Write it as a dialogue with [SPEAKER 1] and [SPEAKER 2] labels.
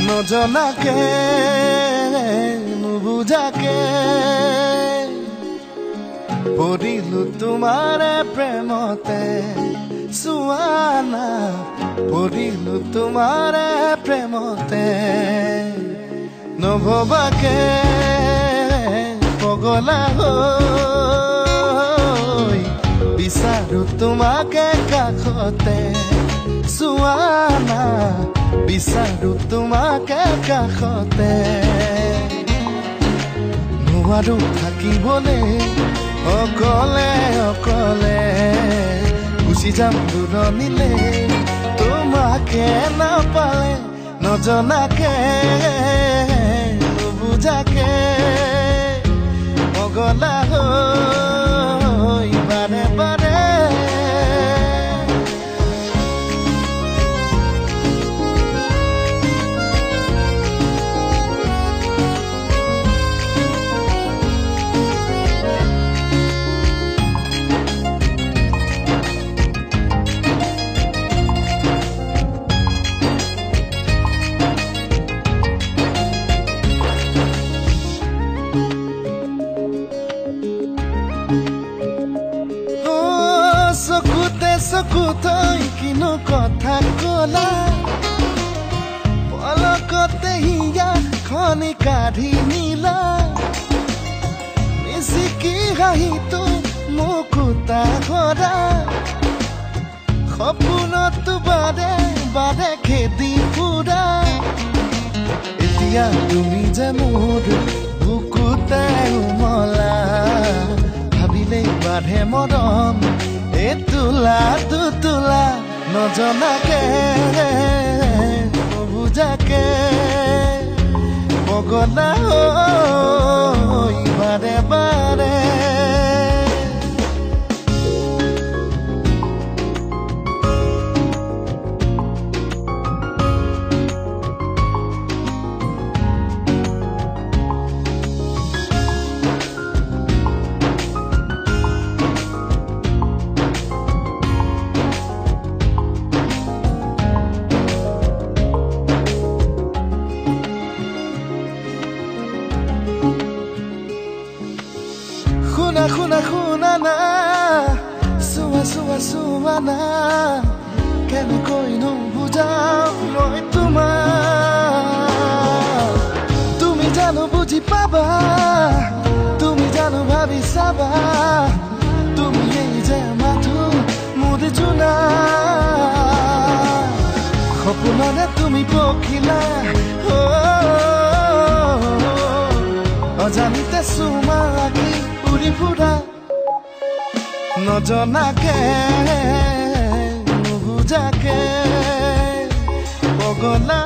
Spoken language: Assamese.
[SPEAKER 1] নজনাকে নুবুজাকে পৰিলো তোমাৰে প্ৰেমতে সুৱানা পৰিলো তোমাৰে প্ৰেমতে নভবাকে পগলা হৈ বিচাৰো তোমাকে কাষতে সুৱানা বিচাৰো তোমাকে কাষতে নোৱাৰো থাকিবলে অকলে অকলে গুচি যাম দূৰণিলে তোমাকে নাপালে নজনাকে নুবুজাকে পগলা হৈ বাৰে বাৰে চকুতই কিনো কথা কলা পলকতে হিয়া খনি কাঢ়ি নিলা মিচিকি হাঁহিটো মুকুতা কৰা সপোনতো বাৰে বাৰে খেদি ফুৰা এতিয়া তুমি যে মোৰ বুকুতে উমলা ভাবিলেই বাঢ়ে মৰম তুলা তুলা নজনাকে নুবুজাকে পগলা হৈ বাৰে বাৰে শুনা না চোৱা না কেনেকৈ নুবুজাও মই তোমাক তুমি জানো বুজি পাবা তুমি জানো ভাবি চাবা তুমি এই যে মাথো মোৰ জোনা সপোনতে তুমি পখিলা অজানিতে চুমা লাগি উৰি ফুৰা নজনাকে নুবুজাকে পগলা